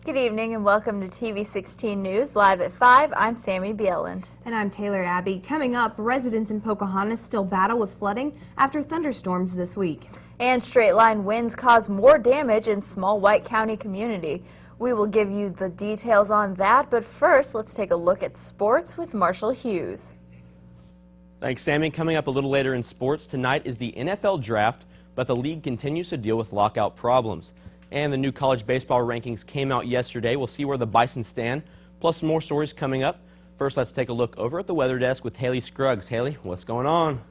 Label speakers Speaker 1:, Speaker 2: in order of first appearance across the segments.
Speaker 1: Good evening and welcome to TV 16 News. Live at 5, I'm Sammy Bieland.
Speaker 2: And I'm Taylor Abbey. Coming up, residents in Pocahontas still battle with flooding after thunderstorms this week.
Speaker 1: And straight line winds cause more damage in small White County community. We will give you the details on that, but first let's take a look at sports with Marshall Hughes.
Speaker 3: Thanks, Sammy. Coming up a little later in sports, tonight is the NFL draft, but the league continues to deal with lockout problems. And the new college baseball rankings came out yesterday. We'll see where the Bison stand, plus more stories coming up. First, let's take a look over at the weather desk with Haley Scruggs. Haley, what's going on?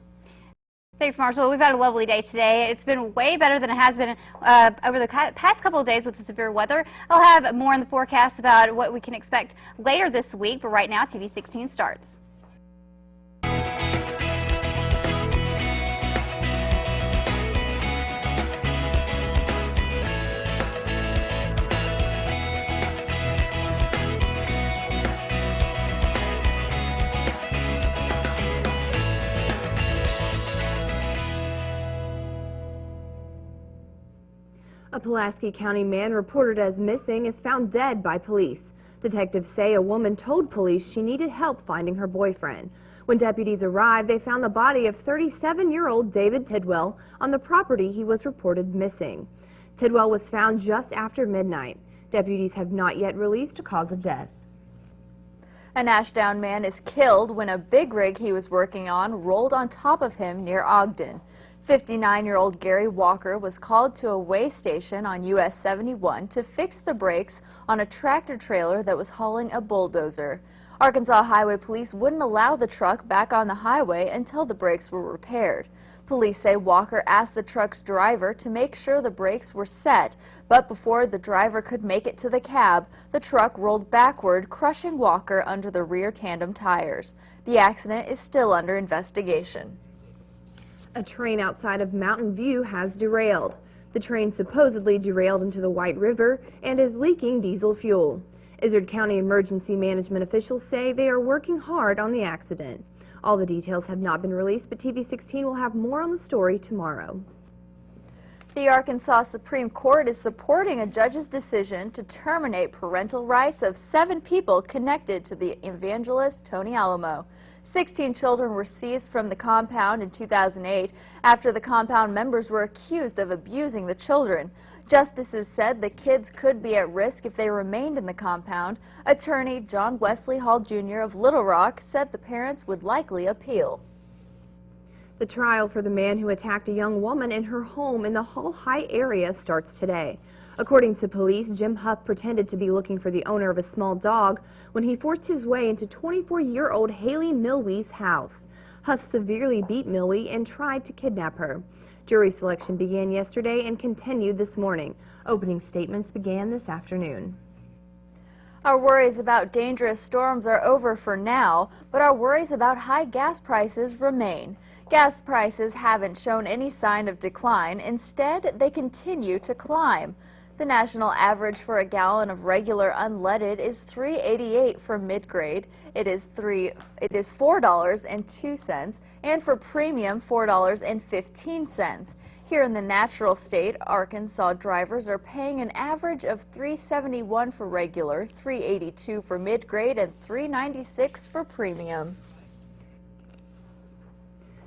Speaker 4: Thanks, Marshall. We've had a lovely day today. It's been way better than it has been over the past couple of days with the severe weather. I'll have more in the forecast about what we can expect later this week, but right now, TV 16 starts.
Speaker 2: A Pulaski County man reported as missing is found dead by police. Detectives say a woman told police she needed help finding her boyfriend. When deputies arrived, they found the body of 37-year-old David Tidwell on the property he was reported missing. Tidwell was found just after midnight. Deputies have not yet released a cause of death.
Speaker 1: An Ashdown man is killed when a big rig he was working on rolled on top of him near Ogden. 59-year-old Gary Walker was called to a weigh station on US 71 to fix the brakes on a tractor trailer that was hauling a bulldozer. Arkansas Highway Police wouldn't allow the truck back on the highway until the brakes were repaired. Police say Walker asked the truck's driver to make sure the brakes were set, but before the driver could make it to the cab, the truck rolled backward, crushing Walker under the rear tandem tires. The accident is still under investigation.
Speaker 2: A train outside of Mountain View has derailed. The train supposedly derailed into the White River and is leaking diesel fuel. Izard County emergency management officials say they are working hard on the accident. All the details have not been released, but TV 16 will have more on the story tomorrow.
Speaker 1: The Arkansas Supreme Court is supporting a judge's decision to terminate parental rights of 7 people connected to the evangelist Tony Alamo. 16 children were seized from the compound in 2008 after the compound members were accused of abusing the children. Justices said the kids could be at risk if they remained in the compound. Attorney John Wesley Hall Jr. of Little Rock said the parents would likely appeal.
Speaker 2: The trial for the man who attacked a young woman in her home in the Hull High area starts today. According to police, Jim Huff pretended to be looking for the owner of a small dog when he forced his way into 24-year-old Haley Milwee's house. Huff severely beat Milwee and tried to kidnap her. Jury selection began yesterday and continued this morning. Opening statements began this afternoon.
Speaker 1: Our worries about dangerous storms are over for now, but our worries about high gas prices remain. Gas prices haven't shown any sign of decline. Instead, they continue to climb. The national average for a gallon of regular unleaded is $3.88 for mid-grade. It is $4.02, and for premium, $4.15. Here in the natural state, Arkansas drivers are paying an average of $3.71 for regular, $3.82 for mid-grade, and $3.96 for premium.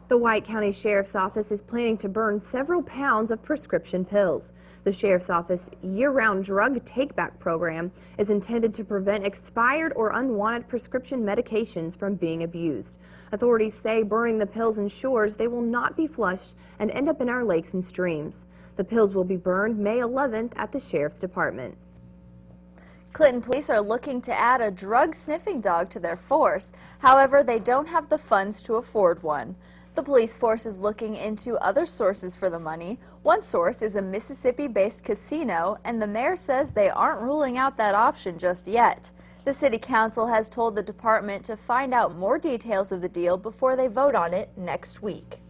Speaker 2: The White County Sheriff's Office is planning to burn several pounds of prescription pills. The Sheriff's Office year-round drug take-back program is intended to prevent expired or unwanted prescription medications from being abused. Authorities say burning the pills ensures they will not be flushed and end up in our lakes and streams. The pills will be burned May 11th at the Sheriff's Department.
Speaker 1: Clinton police are looking to add a drug-sniffing dog to their force. However, they don't have the funds to afford one. The police force is looking into other sources for the money. One source is a Mississippi-based casino, and the mayor says they aren't ruling out that option just yet. The city council has told the department to find out more details of the deal before they vote on it next week.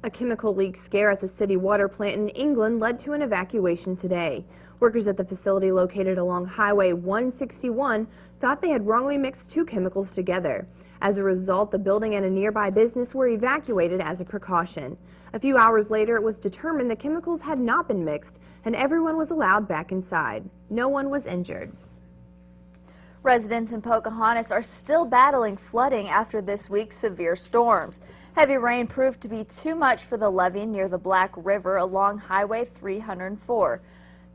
Speaker 2: A chemical leak scare at the city water plant in England led to an evacuation today. Workers at the facility located along Highway 161 thought they had wrongly mixed 2 chemicals together. As a result, the building and a nearby business were evacuated as a precaution. A few hours later, it was determined the chemicals had not been mixed and everyone was allowed back inside. No one was injured.
Speaker 1: Residents in Pocahontas are still battling flooding after this week's severe storms. Heavy rain proved to be too much for the levee near the Black River along Highway 304.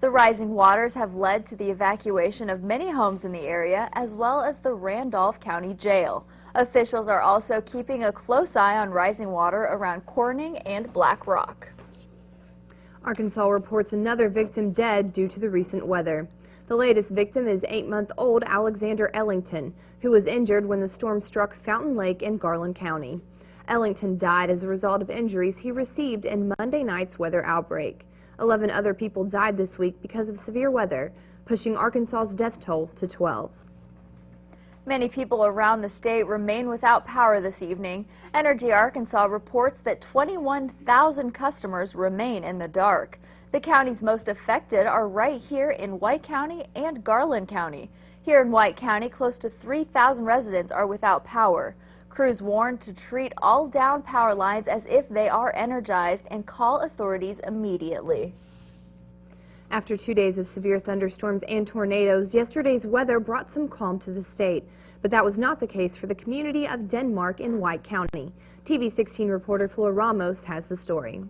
Speaker 1: The rising waters have led to the evacuation of many homes in the area, as well as the Randolph County Jail. Officials are also keeping a close eye on rising water around Corning and Black Rock.
Speaker 2: Arkansas reports another victim dead due to the recent weather. The latest victim is 8-month-old Alexander Ellington, who was injured when the storm struck Fountain Lake in Garland County. Ellington died as a result of injuries he received in Monday night's weather outbreak. 11 other people died this week because of severe weather, pushing Arkansas's death toll to 12.
Speaker 1: Many people around the state remain without power this evening. Energy Arkansas reports that 21,000 customers remain in the dark. The counties most affected are right here in White County and Garland County. Here in White County, close to 3,000 residents are without power. Crews warned to treat all down power lines as if they are energized and call authorities immediately.
Speaker 2: After 2 days of severe thunderstorms and tornadoes, yesterday's weather brought some calm to the state. But that was not the case for the community of Denmark in White County. TV16 reporter Flor Ramos has the story.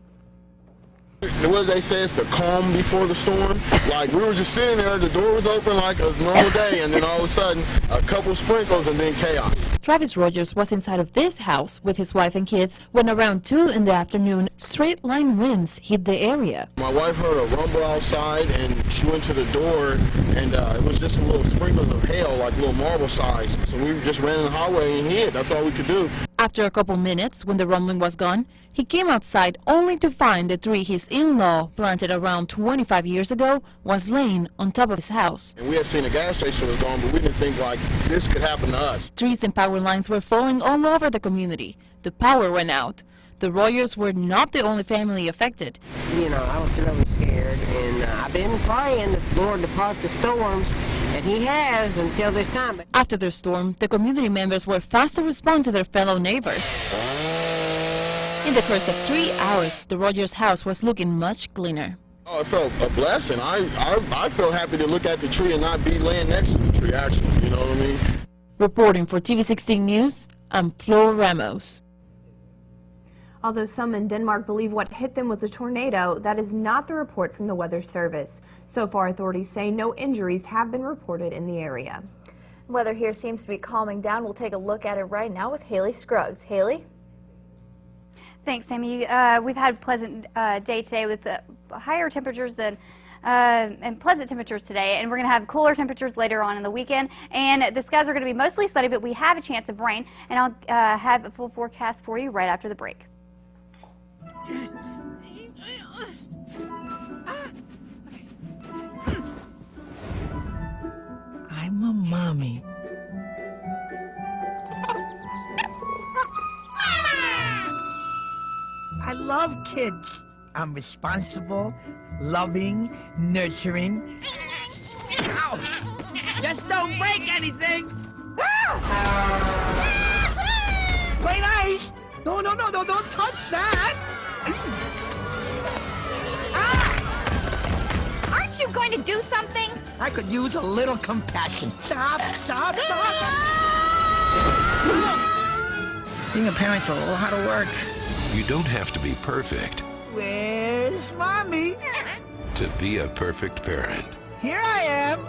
Speaker 5: What they say, it's the calm before the storm. Like, we were just sitting there, the door was open like a normal day, and then all of a sudden, a couple sprinkles and then chaos.
Speaker 6: Travis Rogers was inside of this house with his wife and kids when around 2 in the afternoon, straight-line winds hit the area.
Speaker 5: My wife heard a rumble outside, and she went to the door, and it was just some little sprinkles of hail, like little marble size. So we just ran in the highway and hid. That's all we could do.
Speaker 6: After a couple minutes, when the rumbling was gone, he came outside only to find the tree his in-law planted around 25 years ago was laying on top of his house.
Speaker 5: And we had seen a gas station was gone, but we didn't think like this could happen to us.
Speaker 6: Trees and power lines were falling all over the community. The power went out. The Royers were not the only family affected.
Speaker 7: You know, I was really scared, and I've been praying that the Lord to part the storms, and He has until this time.
Speaker 6: After the storm, the community members were fast to respond to their fellow neighbors. In the course of 3 hours, the Rogers house was looking much cleaner.
Speaker 5: Oh, it felt a blessing. I felt happy to look at the tree and not be laying next to the tree, actually. You know what I mean?
Speaker 6: Reporting for TV16 News, I'm Flor Ramos.
Speaker 2: Although some in Denmark believe what hit them was a tornado, that is not the report from the Weather Service. So far, authorities say no injuries have been reported in the area.
Speaker 1: Weather here seems to be calming down. We'll take a look at it right now with Haley Scruggs. Haley?
Speaker 4: Thanks, Sammy. We've had a pleasant day today with higher temperatures than and pleasant temperatures today, and we're going to have cooler temperatures later on in the weekend. And the skies are going to be mostly sunny, but we have a chance of rain, and I'll have a full forecast for you right after the break.
Speaker 8: I'm a mommy. I love kids. I'm responsible, loving, nurturing. Ow! Just don't break anything! Play nice! No, don't touch that!
Speaker 9: Aren't you going to do something?
Speaker 8: I could use a little compassion. Stop! Being a parent's a lot of work.
Speaker 10: You don't have to be perfect
Speaker 8: Where's Mommy?
Speaker 10: to be a perfect parent.
Speaker 8: Here I am.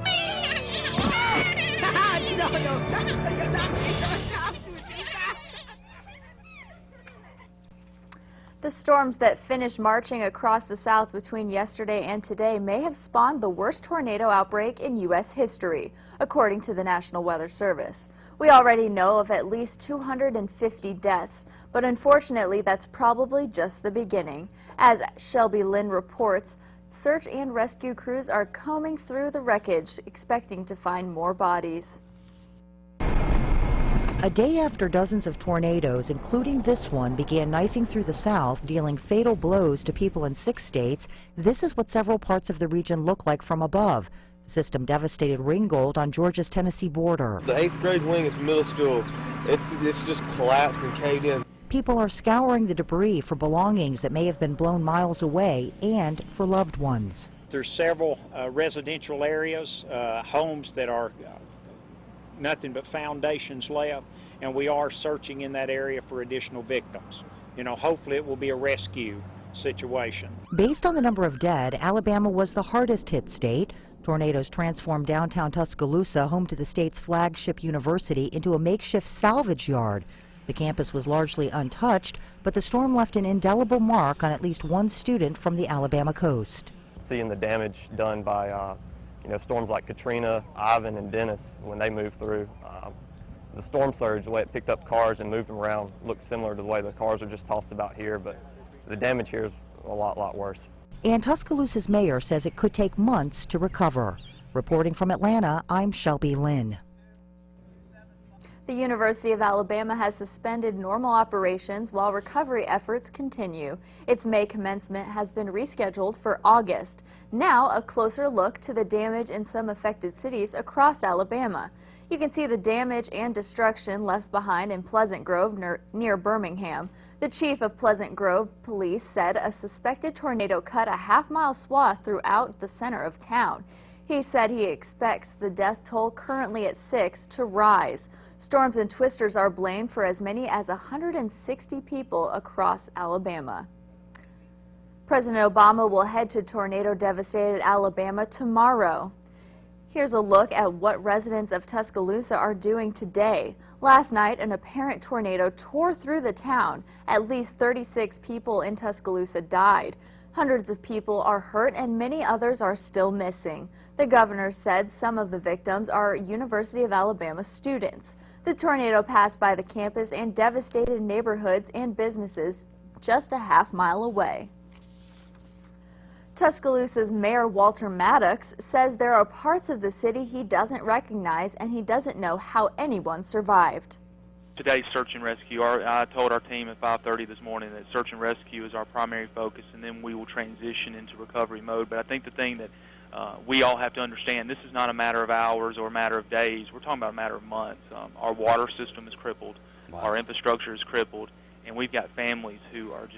Speaker 1: The storms that finished marching across the South between yesterday and today may have spawned the worst tornado outbreak in U.S. history, according to the National Weather Service. We already know of at least 250 deaths, but unfortunately that's probably just the beginning. As Shelby Lynn reports, search and rescue crews are combing through the wreckage, expecting to find more bodies.
Speaker 11: A day after dozens of tornadoes, including this one, began knifing through the South, dealing fatal blows to people in 6 states, this is what several parts of the region look like from above. The system devastated Ringgold on Georgia's Tennessee border.
Speaker 12: The 8th grade wing at the middle school, it's just collapsed and caved in.
Speaker 11: People are scouring the debris for belongings that may have been blown miles away and for loved ones.
Speaker 13: There's several residential areas, homes that are nothing but foundations left, and we are searching in that area for additional victims. You know, hopefully it will be a rescue situation.
Speaker 11: Based on the number of dead, Alabama was the hardest hit state. Tornadoes transformed downtown Tuscaloosa, home to the state's flagship university, into a makeshift salvage yard. The campus was largely untouched, but the storm left an indelible mark on at least one student from the Alabama coast.
Speaker 14: Seeing the damage done by storms like Katrina, Ivan, and Dennis when they moved through, the storm surge, the way it picked up cars and moved them around, looked similar to the way the cars are just tossed about here, but the damage here is a lot worse.
Speaker 11: And Tuscaloosa's mayor says it could take months to recover. Reporting from Atlanta, I'm Shelby Lynn.
Speaker 1: The University of Alabama has suspended normal operations while recovery efforts continue. Its May commencement has been rescheduled for August. Now, a closer look to the damage in some affected cities across Alabama. You can see the damage and destruction left behind in Pleasant Grove near Birmingham. The chief of Pleasant Grove Police said a suspected tornado cut a half-mile swath throughout the center of town. He said he expects the death toll, currently at 6, to rise. Storms and twisters are blamed for as many as 160 people across Alabama. President Obama will head to tornado-devastated Alabama tomorrow. Here's a look at what residents of Tuscaloosa are doing today. Last night, an apparent tornado tore through the town. At least 36 people in Tuscaloosa died. Hundreds of people are hurt and many others are still missing. The governor said some of the victims are University of Alabama students. The tornado passed by the campus and devastated neighborhoods and businesses just a half-mile away. Tuscaloosa's Mayor Walter Maddox says there are parts of the city he doesn't recognize and he doesn't know how anyone survived.
Speaker 15: Today's search and rescue, I told our team at 5:30 this morning that search and rescue is our primary focus, and then we will transition into recovery mode. But I think the thing that we all have to understand, this is not a matter of hours or a matter of days. We're talking about a matter of months. Our water system is crippled. Wow. Our infrastructure is crippled. And we've got families who are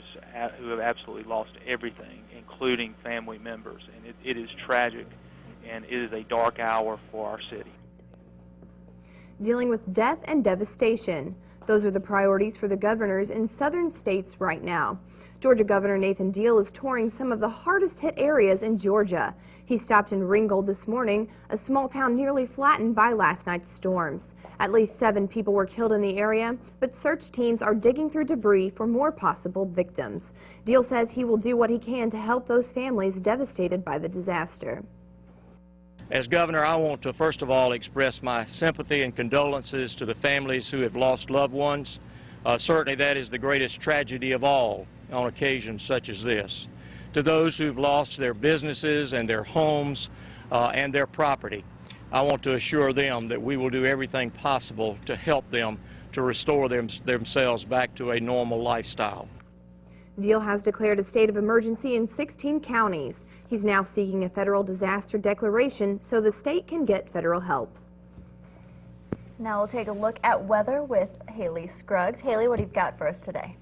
Speaker 15: who have absolutely lost everything, including family members. And it is tragic, and it is a dark hour for our city.
Speaker 2: Dealing with death and devastation. Those are the priorities for the governors in southern states right now. Georgia Governor Nathan Deal is touring some of the hardest hit areas in Georgia. He stopped in Ringgold this morning, a small town nearly flattened by last night's storms. At least 7 people were killed in the area, but search teams are digging through debris for more possible victims. Deal says he will do what he can to help those families devastated by the disaster.
Speaker 16: As governor, I want to first of all express my sympathy and condolences to the families who have lost loved ones. Certainly that is the greatest tragedy of all on occasions such as this. To those who've lost their businesses and their homes and their property, I want to assure them that we will do everything possible to help them to restore themselves back to a normal lifestyle.
Speaker 2: Deal has declared a state of emergency in 16 counties. He's now seeking a federal disaster declaration so the state can get federal help.
Speaker 1: Now we'll take a look at weather with Haley Scruggs. Haley, what have you got for us today?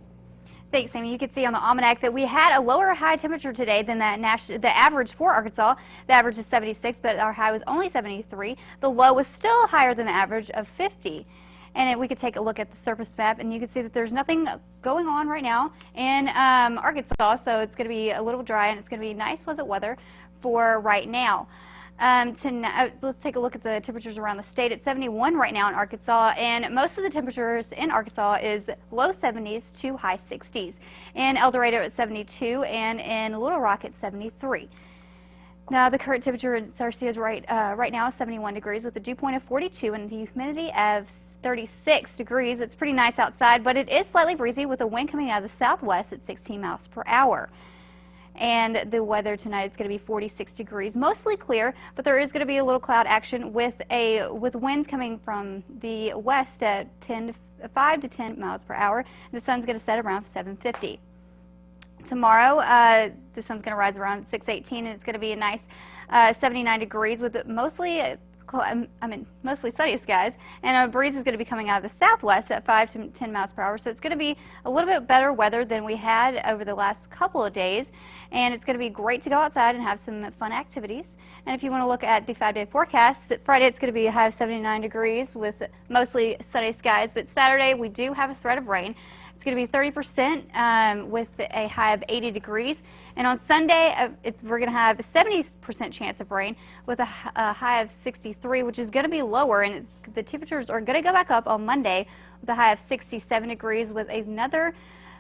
Speaker 4: Thanks, Amy. You can see on the almanac that we had a lower high temperature today than the average for Arkansas. The average is 76, but our high was only 73. The low was still higher than the average of 50. And we could take a look at the surface map, and you can see that there's nothing going on right now in Arkansas, so it's going to be a little dry, and it's going to be nice, pleasant weather for right now. Tonight, let's take a look at the temperatures around the state. It's 71 right now in Arkansas, and most of the temperatures in Arkansas is low 70s to high 60s. In El Dorado it's 72, and in Little Rock it's 73. Now the current temperature in Sarsia is right now is 71 degrees with a dew point of 42 and the humidity of 36 degrees. It's pretty nice outside, but it is slightly breezy with a wind coming out of the southwest at 16 miles per hour. And the weather tonight is going to be 46 degrees, mostly clear, but there is going to be a little cloud action with winds coming from the west at 5 to 10 miles per hour. The sun's going to set around 7:50. Tomorrow, the sun's going to rise around 6:18, and it's going to be a nice 79 degrees with mostly mostly sunny skies, and a breeze is going to be coming out of the southwest at 5 to 10 miles per hour. So it's going to be a little bit better weather than we had over the last couple of days, and it's going to be great to go outside and have some fun activities. And if you want to look at the 5-day forecast, Friday it's going to be a high of 79 degrees with mostly sunny skies, but Saturday we do have a threat of rain. It's going to be 30% with a high of 80 degrees. And on Sunday, we're going to have a 70% chance of rain with a high of 63, which is going to be lower. And the temperatures are going to go back up on Monday with a high of 67 degrees with another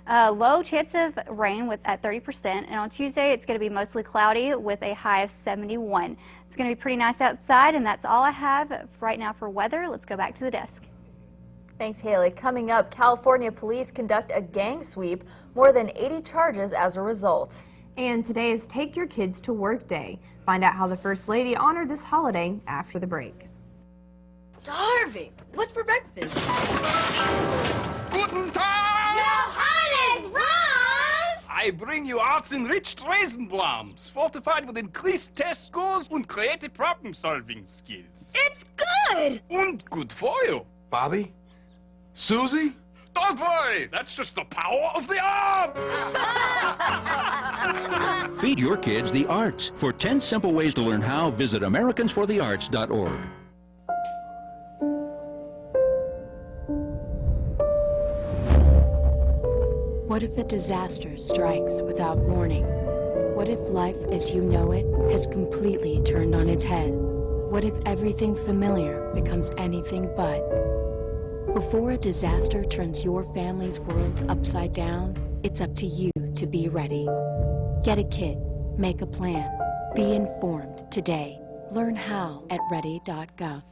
Speaker 4: low chance of rain at 30%. And on Tuesday, it's going to be mostly cloudy with a high of 71. It's going to be pretty nice outside, and that's all I have right now for weather. Let's go back to the desk.
Speaker 1: Thanks, Haley. Coming up, California police conduct a gang sweep, more than 80 charges as a result.
Speaker 2: And today is Take Your Kids to Work Day. Find out how the First Lady honored this holiday after the break.
Speaker 17: Darvik, what's for breakfast?
Speaker 18: Guten Tag!
Speaker 17: Johannes, Ross!
Speaker 18: I bring you arts-enriched Raisinblums, fortified with increased test scores and creative problem-solving skills.
Speaker 17: It's good!
Speaker 18: And good for you.
Speaker 10: Bobby? Susie?
Speaker 18: Don't worry, that's just the power of the arts!
Speaker 19: Feed your kids the arts. For 10 simple ways to learn how, visit AmericansForTheArts.org.
Speaker 20: What if a disaster strikes without warning? What if life as you know it has completely turned on its head? What if everything familiar becomes anything but? Before a disaster turns your family's world upside down, it's up to you to be ready. Get a kit, make a plan, be informed today. Learn how at ready.gov.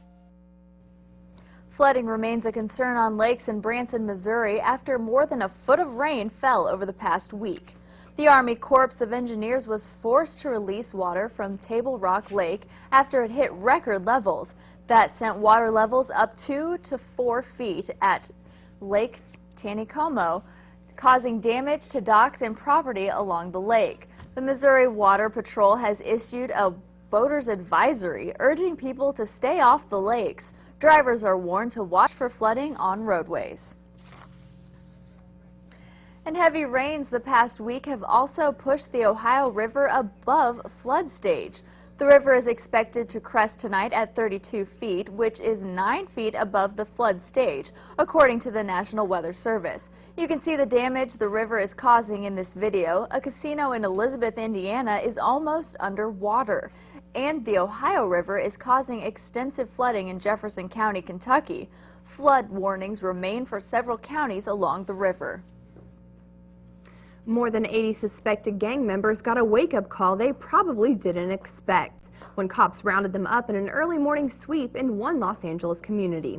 Speaker 1: Flooding remains a concern on lakes in Branson, Missouri after more than a foot of rain fell over the past week. The Army Corps of Engineers was forced to release water from Table Rock Lake after it hit record levels. That sent water levels up 2 to 4 feet at Lake Taneycomo, causing damage to docks and property along the lake. The Missouri Water Patrol has issued a boater's advisory urging people to stay off the lakes. Drivers are warned to watch for flooding on roadways. And heavy rains the past week have also pushed the Ohio River above flood stage. The river is expected to crest tonight at 32 feet, which is 9 feet above the flood stage, according to the National Weather Service. You can see the damage the river is causing in this video. A casino in Elizabeth, Indiana is almost underwater. And the Ohio River is causing extensive flooding in Jefferson County, Kentucky. Flood warnings remain for several counties along the river.
Speaker 2: More than 80 suspected gang members got a wake-up call they probably didn't expect when cops rounded them up in an early morning sweep in one Los Angeles community.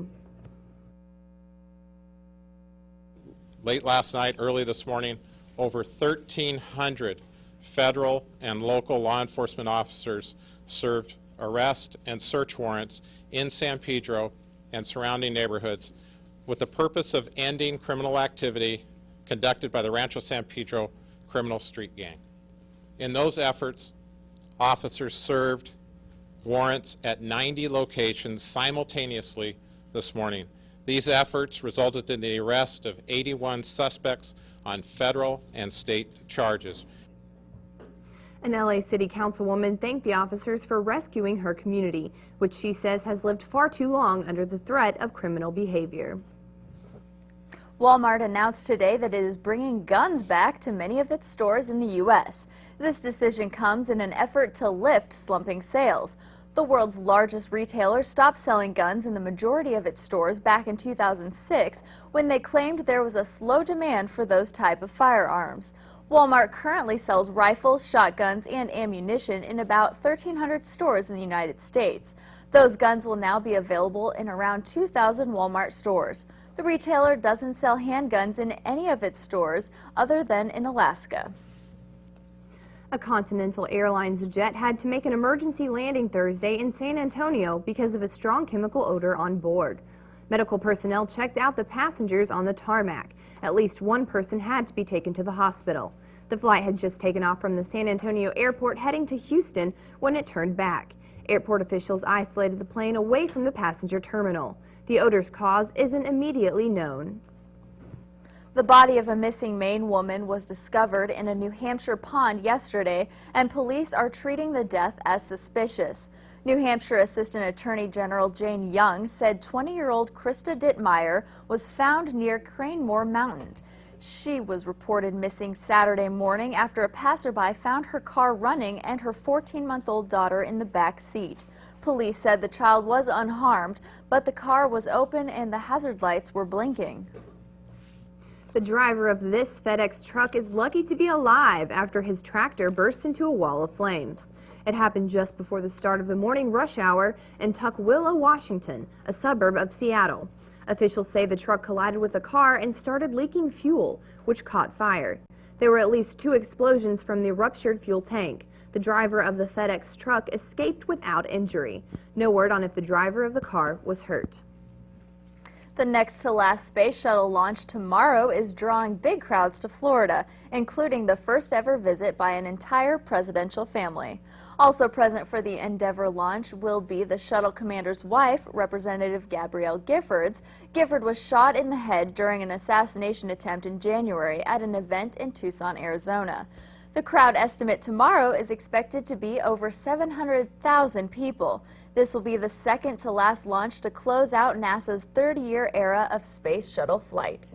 Speaker 21: Late last night, early this morning, over 1,300 federal and local law enforcement officers served arrest and search warrants in San Pedro and surrounding neighborhoods with the purpose of ending criminal activity conducted by the Rancho San Pedro criminal street gang. In those efforts, officers served warrants at 90 locations simultaneously this morning. These efforts resulted in the arrest of 81 suspects on federal and state charges.
Speaker 2: An LA City Councilwoman thanked the officers for rescuing her community, which she says has lived far too long under the threat of criminal behavior.
Speaker 1: Walmart announced today that it is bringing guns back to many of its stores in the U.S. This decision comes in an effort to lift slumping sales. The world's largest retailer stopped selling guns in the majority of its stores back in 2006 when they claimed there was a slow demand for those type of firearms. Walmart currently sells rifles, shotguns, and ammunition in about 1,300 stores in the United States. Those guns will now be available in around 2,000 Walmart stores. The retailer doesn't sell handguns in any of its stores other than in Alaska.
Speaker 2: A Continental Airlines jet had to make an emergency landing Thursday in San Antonio because of a strong chemical odor on board. Medical personnel checked out the passengers on the tarmac. At least one person had to be taken to the hospital. The flight had just taken off from the San Antonio airport heading to Houston when it turned back. Airport officials isolated the plane away from the passenger terminal. The odor's cause isn't immediately known.
Speaker 1: The body of a missing Maine woman was discovered in a New Hampshire pond yesterday, and police are treating the death as suspicious. New Hampshire Assistant Attorney General Jane Young said 20-year-old Krista Dittmeyer was found near Cranemore Mountain. She was reported missing Saturday morning after a passerby found her car running and her 14-month-old daughter in the back seat. Police said the child was unharmed, but the car was open and the hazard lights were blinking.
Speaker 2: The driver of this FedEx truck is lucky to be alive after his tractor burst into a wall of flames. It happened just before the start of the morning rush hour in Tukwila, Washington, a suburb of Seattle. Officials say the truck collided with a car and started leaking fuel, which caught fire. There were at least 2 explosions from the ruptured fuel tank. The driver of the FedEx truck escaped without injury. No word on if the driver of the car was hurt.
Speaker 1: The next to last space shuttle launch tomorrow is drawing big crowds to Florida, including the first ever visit by an entire presidential family. Also present for the Endeavour launch will be the shuttle commander's wife, Representative Gabrielle Giffords. Gifford was shot in the head during an assassination attempt in January at an event in Tucson, Arizona. The crowd estimate tomorrow is expected to be over 700,000 people. This will be the second to last launch to close out NASA's 30-year era of space shuttle flight.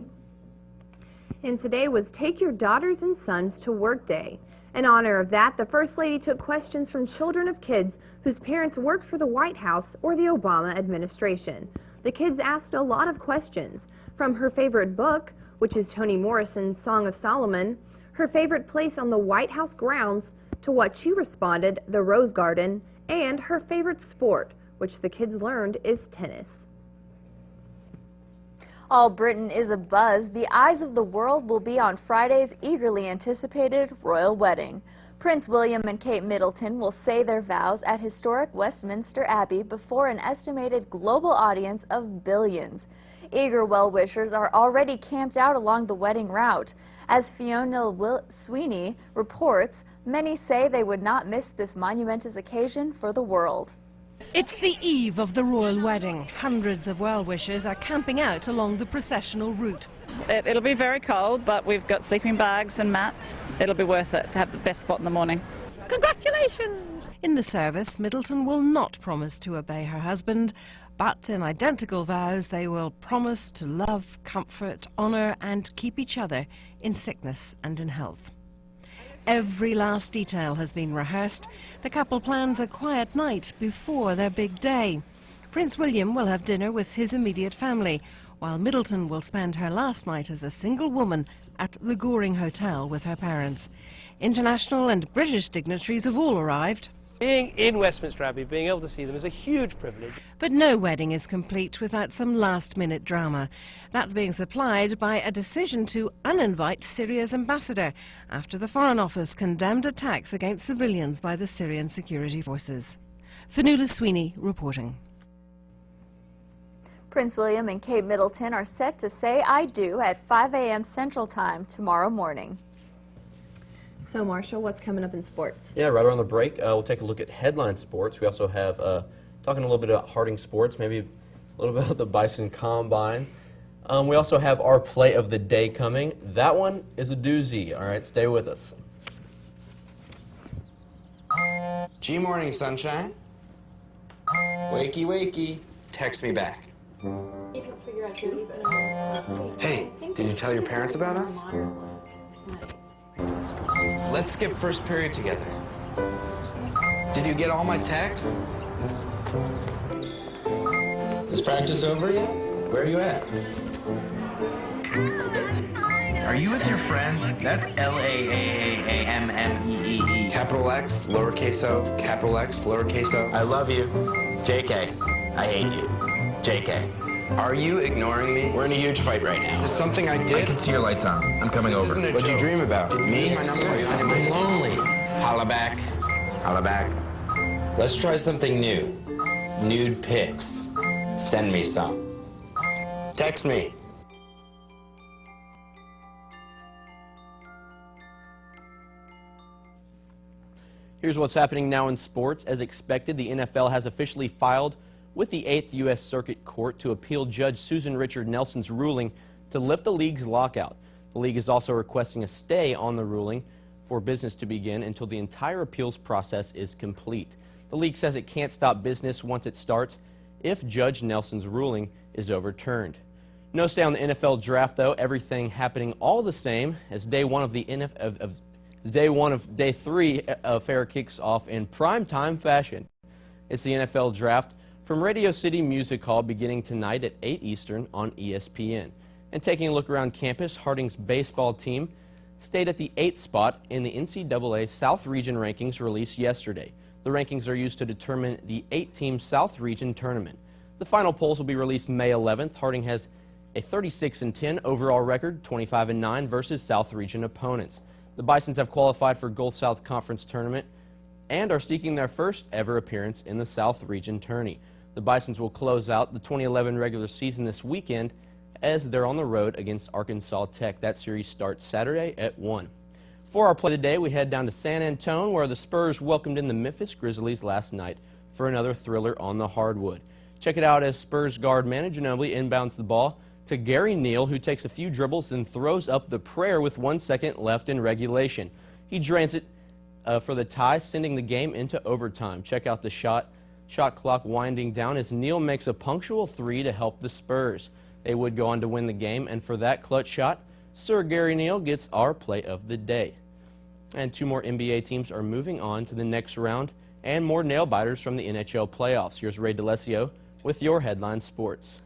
Speaker 2: And today was Take Your Daughters and Sons to Work Day. In honor of that, the First Lady took questions from children of kids whose parents worked for the White House or the Obama administration. The kids asked a lot of questions, from her favorite book, which is Toni Morrison's Song of Solomon, her favorite place on the White House grounds, to what she responded, the Rose Garden, and her favorite sport, which the kids learned is tennis.
Speaker 1: All Britain is abuzz. The eyes of the world will be on Friday's eagerly anticipated royal wedding. Prince William and Kate Middleton will say their vows at historic Westminster Abbey before an estimated global audience of billions. Eager well-wishers are already camped out along the wedding route. As Fiona Sweeney reports, many say they would not miss this monumentous occasion for the world.
Speaker 3: It's the eve of the royal wedding. Hundreds of well-wishers are camping out along the processional route.
Speaker 22: It'll be very cold, but we've got sleeping bags and mats. It'll be worth it to have the best spot in the morning.
Speaker 3: Congratulations! In the service, Middleton will not promise to obey her husband, but in identical vows they will promise to love, comfort, honour and keep each other in sickness and in health. Every last detail has been rehearsed. The couple plans a quiet night before their big day. Prince William will have dinner with his immediate family, while Middleton will spend her last night as a single woman at the Goring Hotel with her parents. International and British dignitaries have all arrived.
Speaker 23: Being in Westminster Abbey, being able to see them is a huge privilege.
Speaker 3: But no wedding is complete without some last-minute drama. That's being supplied by a decision to uninvite Syria's ambassador after the Foreign Office condemned attacks against civilians by the Syrian security forces. Fionnuala Sweeney reporting.
Speaker 1: Prince William and Kate Middleton are set to say I do at 5 a.m. Central Time tomorrow morning.
Speaker 2: So, Marshall, what's coming up in sports?
Speaker 24: Yeah, right around the break, we'll take a look at headline sports. We also have talking a little bit about Harding Sports, maybe a little bit about the Bison Combine. We also have our play of the day coming. That one is a doozy. All right, stay with us.
Speaker 25: G morning, sunshine. Wakey, wakey. Text me back. Hey, did you tell your parents about us? Let's skip first period together. Did you get all my texts? Is practice over yet? Where are you at? Are you with your friends? That's L-A-A-A-A-M-M-E-E-E. Capital X, lowercase o, capital X, lowercase o. I love you. JK, I hate you. JK. Are you ignoring me? We're in a huge fight right now. Is this something I did? I can see your lights on. I'm coming over. What'd you dream about? Me? I'm lonely. Holla back. Holla back. Let's try something new. Nude pics. Send me some. Text me.
Speaker 5: Here's what's happening now in sports. As expected, the NFL has officially filed with the 8th U.S. Circuit Court to appeal Judge Susan Richard Nelson's ruling to lift the league's lockout. The league is also requesting a stay on the ruling for business to begin until the entire appeals process is complete. The league says it can't stop business once it starts if Judge Nelson's ruling is overturned. No stay on the NFL draft, though. Everything happening all the same as day one of day 3 affair kicks off in primetime fashion. It's the NFL draft from Radio City Music Hall beginning tonight at 8 Eastern on ESPN. And taking a look around campus, Harding's baseball team stayed at the 8th spot in the NCAA South Region rankings released yesterday. The rankings are used to determine the 8-team South Region tournament. The final polls will be released May 11th. Harding has a 36-10 overall record, 25-9 versus South Region opponents. The Bisons have qualified for Gulf South Conference tournament and are seeking their first ever appearance in the South Region tourney. The Bisons will close out the 2011 regular season this weekend as they're on the road against Arkansas Tech. That series starts Saturday at 1. For our play today, we head down to San Antonio, where the Spurs welcomed in the Memphis Grizzlies last night for another thriller on the hardwood. Check it out as Spurs guard Manu Ginobili inbounds the ball to Gary Neal, who takes a few dribbles and throws up the prayer with 1 second left in regulation. He drains it for the tie, sending the game into overtime. Check out the shot clock winding down as Neal makes a punctual 3 to help the Spurs. They would go on to win the game, and for that clutch shot, Sir Gary Neal gets our play of the day. And 2 more NBA teams are moving on to the next round, and more nail-biters from the NHL playoffs. Here's Ray DeLesio with your Headline Sports.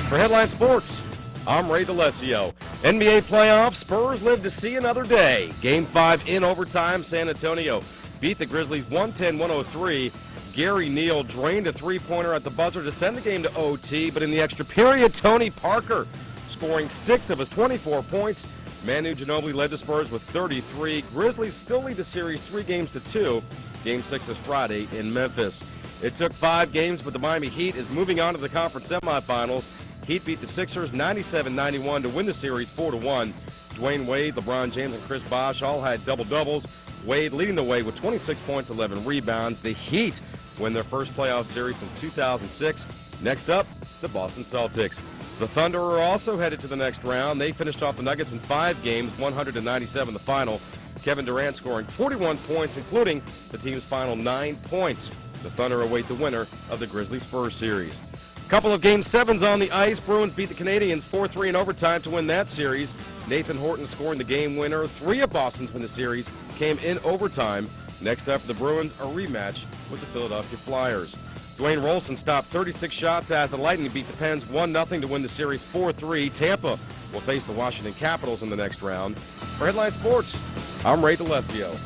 Speaker 6: For Headline Sports, I'm Ray DeLesio. NBA playoffs, Spurs live to see another day. Game 5 in overtime, San Antonio beat the Grizzlies 110-103. Gary Neal drained a three-pointer at the buzzer to send the game to OT, but in the extra period, Tony Parker scoring 6 of his 24 points. Manu Ginobili led the Spurs with 33. Grizzlies still lead the series 3-2. Game 6 is Friday in Memphis. It took 5 games, but the Miami Heat is moving on to the conference semifinals. Heat beat the Sixers 97-91 to win the series 4-1. Dwayne Wade, LeBron James, and Chris Bosh all had double-doubles. Wade leading the way with 26 points, 11 rebounds. The Heat win their first playoff series since 2006. Next up, the Boston Celtics. The Thunder are also headed to the next round. They finished off the Nuggets in 5 games, 100-97 the final. Kevin Durant scoring 41 points, including the team's final 9 points. The Thunder await the winner of the Grizzlies-Spurs series. Couple of Game 7s on the ice. Bruins beat the Canadiens 4-3 in overtime to win that series. Nathan Horton scoring the game winner. 3 of Boston's win the series came in overtime. Next up for the Bruins, a rematch with the Philadelphia Flyers. Dwayne Rolson stopped 36 shots as the Lightning beat the Pens 1-0 to win the series 4-3. Tampa will face the Washington Capitals in the next round. For Headline Sports, I'm Ray DeLesio.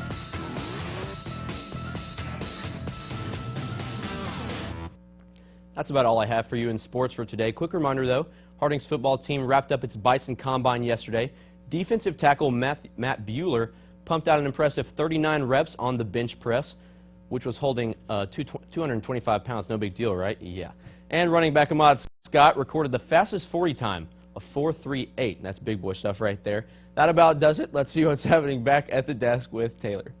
Speaker 5: That's about all I have for you in sports for today. Quick reminder, though, Harding's football team wrapped up its Bison Combine yesterday. Defensive tackle Matt Bueller pumped out an impressive 39 reps on the bench press, which was holding 225 pounds. No big deal, right? Yeah. And running back Ahmad Scott recorded the fastest 40 time of 4.38. That's big boy stuff right there. That about does it. Let's see what's happening back at the desk with Taylor.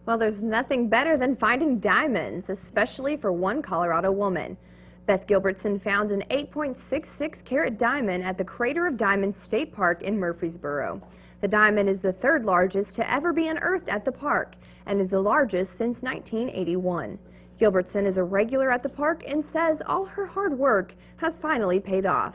Speaker 2: Well, there's nothing better than finding diamonds, especially for one Colorado woman. Beth Gilbertson found an 8.66 carat diamond at the Crater of Diamonds State Park in Murfreesboro. The diamond is the 3rd largest to ever be unearthed at the park and is the largest since 1981. Gilbertson is a regular at the park and says all her hard work has finally paid off.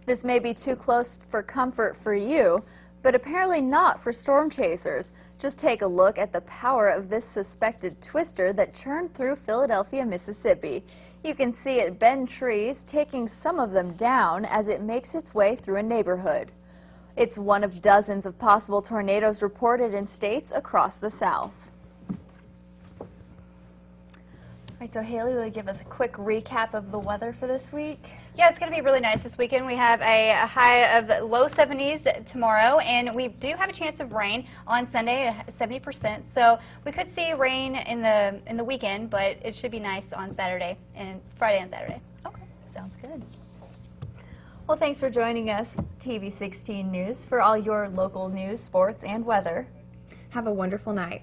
Speaker 1: This may be too close for comfort for you, but apparently not for storm chasers. Just take a look at the power of this suspected twister that churned through Philadelphia, Mississippi. You can see it bend trees, taking some of them down as it makes its way through a neighborhood. It's one of dozens of possible tornadoes reported in states across the South. All right, so Haley, will you give us a quick recap of the weather for this week?
Speaker 4: Yeah, it's going to be really nice this weekend. We have a high of low 70s tomorrow, and we do have a chance of rain on Sunday at 70%. So we could see rain in the weekend, but it should be nice on Saturday and Friday and Saturday.
Speaker 1: Okay, sounds good. Well, thanks for joining us, TV 16 News, for all your local news, sports, and weather.
Speaker 2: Have a wonderful night.